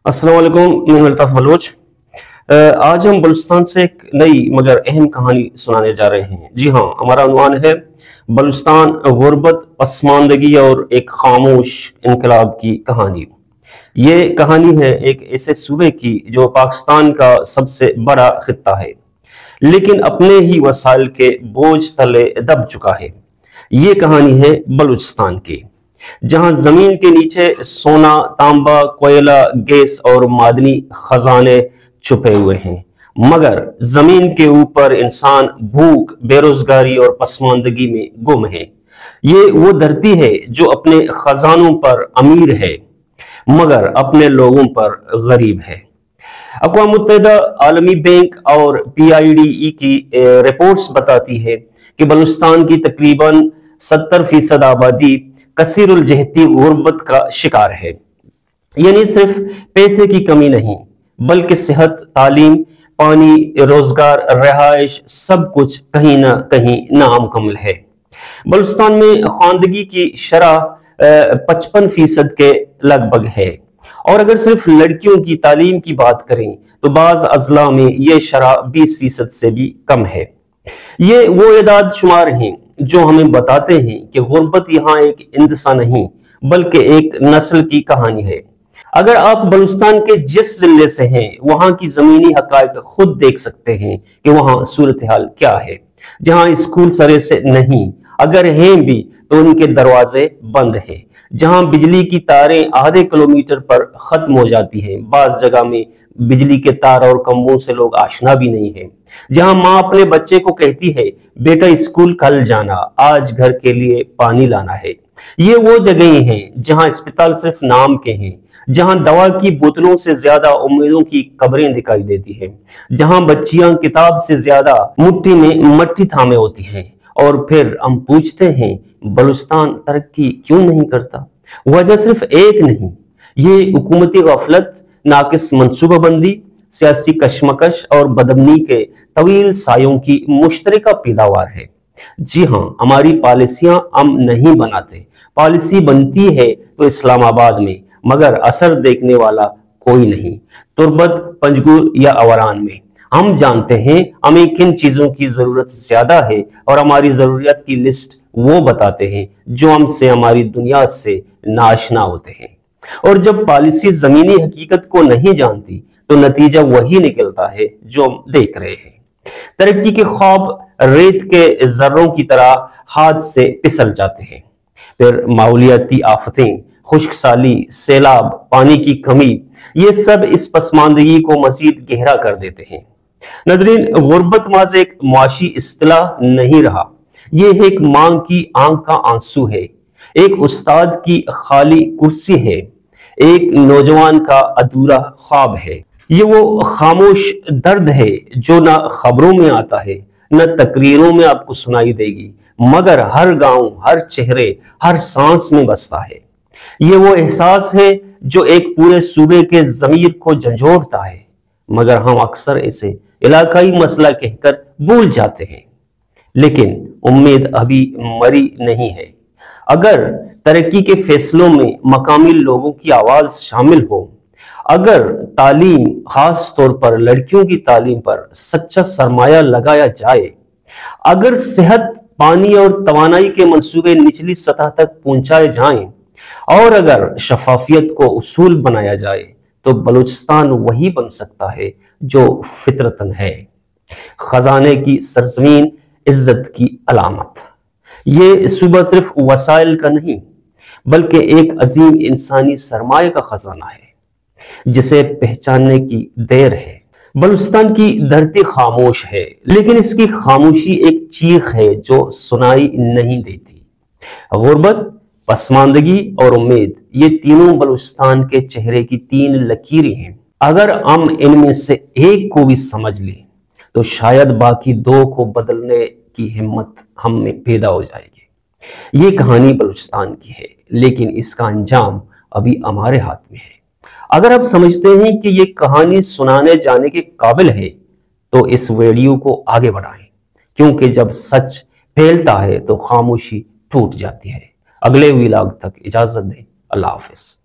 अस्सलाम वालेकुम, मैं अल्ताफ बलोच। आज हम बलूचिस्तान से एक नई मगर अहम कहानी सुनाने जा रहे हैं। जी हाँ, हमारा उन्वान है बलूचिस्तान, गुर्बत, पसमानदगी और एक खामोश इनकलाब की कहानी। ये कहानी है एक ऐसे सूबे की जो पाकिस्तान का सबसे बड़ा खित्ता है, लेकिन अपने ही वसाइल के बोझ तले दब चुका है। ये कहानी है बलूचिस्तान की, जहां जमीन के नीचे सोना, तांबा, कोयला, गैस और मादनी खजाने छुपे हुए हैं, मगर जमीन के ऊपर इंसान भूख, बेरोजगारी और पसमानदगी में गुम है। ये वो धरती है जो अपने खजानों पर अमीर है, मगर अपने लोगों पर गरीब है। अक़वाम मुत्तहिदा, आलमी बैंक और PIDE की रिपोर्ट्स बताती है कि बलूचिस्तान की तकरीबन 70% आबादी कसीरुल जहती गुर्बत का शिकार है। यानी सिर्फ पैसे की कमी नहीं, बल्कि सेहत, तालीम, पानी, रोजगार, रिहाइश, सब कुछ कहीं ना कहीं नामुकम्मल है। बलूचिस्तान में ख्वानदगी की शरह 55% के लगभग है, और अगर सिर्फ लड़कियों की तालीम की बात करें तो बाज अजला में यह शरह 20% से भी कम है। ये वो एदाद शुमार हैं जो हमें बताते हैं कि गुर्बत यहाँ एक इंतसा नहीं, बल्कि एक नस्ल की कहानी है। अगर आप बलूचिस्तान के जिस जिले से हैं, वहां की जमीनी हकायक खुद देख सकते हैं कि वहां सूरत हाल क्या है। जहां स्कूल सरे से नहीं, अगर हैं भी तो उनके दरवाजे बंद हैं। जहां बिजली की तारें आधे किलोमीटर पर खत्म हो जाती हैं, बाज जगह में बिजली के तार और खंभों से लोग आशना भी नहीं है। जहां माँ अपने बच्चे को कहती है, बेटा स्कूल कल जाना, आज घर के लिए पानी लाना है। ये वो जगह हैं जहां अस्पताल सिर्फ नाम के हैं, जहां दवा की बोतलों से ज्यादा उम्मीदों की कब्रें दिखाई देती हैं, जहां बच्चियां किताब से ज्यादा मुट्ठी में मट्टी थामे होती हैं। और फिर हम पूछते हैं, बलूचिस्तान तरक्की क्यों नहीं करता? वजह सिर्फ एक नहीं, ये हुकूमती गफलत, नाकिस मनसूबाबंदी, सियासी कशमकश और बदमनी के तवील सायों की मुश्तरका पैदावार है। जी हाँ, हमारी पॉलिसियां हम नहीं बनाते, पॉलिसी बनती है तो इस्लामाबाद में, मगर असर देखने वाला कोई नहीं, तुर्बत, पंजगुर या अवरान में। हम जानते हैं हमें किन चीजों की जरूरत ज्यादा है, और हमारी जरूरियात की लिस्ट वो बताते हैं जो हमसे, हमारी दुनिया से नाआशना होते हैं। और जब पॉलिसी जमीनी हकीकत को नहीं जानती तो नतीजा वही निकलता है जो हम देख रहे हैं। तरक्की के ख्वाब रेत के जर्रों की तरह हाथ से फिसल जाते हैं। फिर माहौलियाती आफतें, खुश्क साली, सैलाब, पानी की कमी, ये सब इस पसमानदगी को मजीद गहरा कर देते हैं। नजरीन, गुर्बत महज एक मुआशी इस्तिलाह नहीं रहा, ये एक मांग की आंख का आंसू है, एक उस्ताद की खाली कुर्सी है, एक नौजवान का अधूरा ख्वाब है। ये वो खामोश दर्द है जो ना खबरों में आता है, न तकरीरों में आपको सुनाई देगी, मगर हर गांव, हर चेहरे, हर सांस में बसता है। ये वो एहसास है जो एक पूरे सूबे के ज़मीर को झंझोड़ता है, मगर हम अक्सर इसे इलाकाई मसला कहकर भूल जाते हैं। लेकिन उम्मीद अभी मरी नहीं है। अगर तरक्की के फैसलों में मकामी लोगों की आवाज शामिल हो, अगर तालीम, खास तौर पर लड़कियों की तालीम पर सच्चा सरमाया लगाया जाए, अगर सेहत, पानी और तवानाई के मंसूबे निचली सतह तक पहुंचाए जाएं, और अगर शफाफियत को उसूल बनाया जाए, तो बलूचिस्तान वही बन सकता है जो फितरतन है, खजाने की सरजमीन, इज्जत की अलामत। ये सूबा सिर्फ वसाइल का नहीं, बल्कि एक अजीम इंसानी सरमाए का खजाना है, जिसे पहचानने की देर है। बलूचिस्तान की धरती खामोश है, लेकिन इसकी खामोशी एक चीख है जो सुनाई नहीं देती। गुर्बत, पसमानदगी और उम्मीद, ये तीनों बलूचिस्तान के चेहरे की तीन लकीरें हैं। अगर हम इनमें से एक को भी समझ लें तो शायद बाकी दो को बदलने की हिम्मत हम में पैदा हो जाएगी। ये कहानी बलूचिस्तान की है, लेकिन इसका अंजाम अभी हमारे हाथ में है। अगर आप समझते हैं कि ये कहानी सुनाने जाने के काबिल है, तो इस वीडियो को आगे बढ़ाएं, क्योंकि जब सच फैलता है तो खामोशी टूट जाती है। अगले व्लॉग तक इजाजत दें। अल्लाह हाफिज।